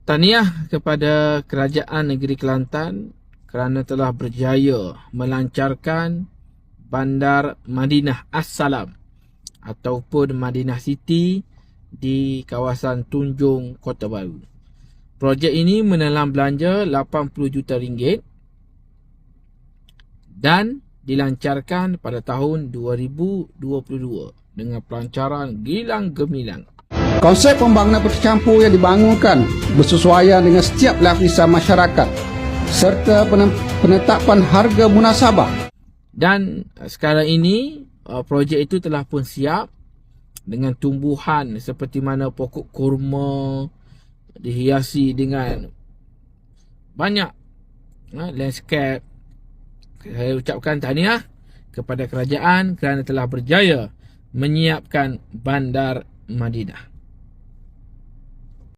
Tahniah kepada Kerajaan Negeri Kelantan kerana telah berjaya melancarkan Bandar Madinah As-Salam ataupun Madinah City di kawasan Tunjung, Kota Baru. Projek ini menelan belanja RM80 juta dan dilancarkan pada tahun 2022 dengan pelancaran gilang gemilang. Konsep pembangunan bercampur yang dibangunkan bersesuaian dengan setiap lapisan masyarakat serta penetapan harga munasabah. Dan sekarang ini projek itu telah pun siap dengan tumbuhan seperti mana pokok kurma dihiasi dengan banyak landscape. Saya ucapkan tahniah kepada kerajaan kerana telah berjaya menyiapkan Bandar Madinah.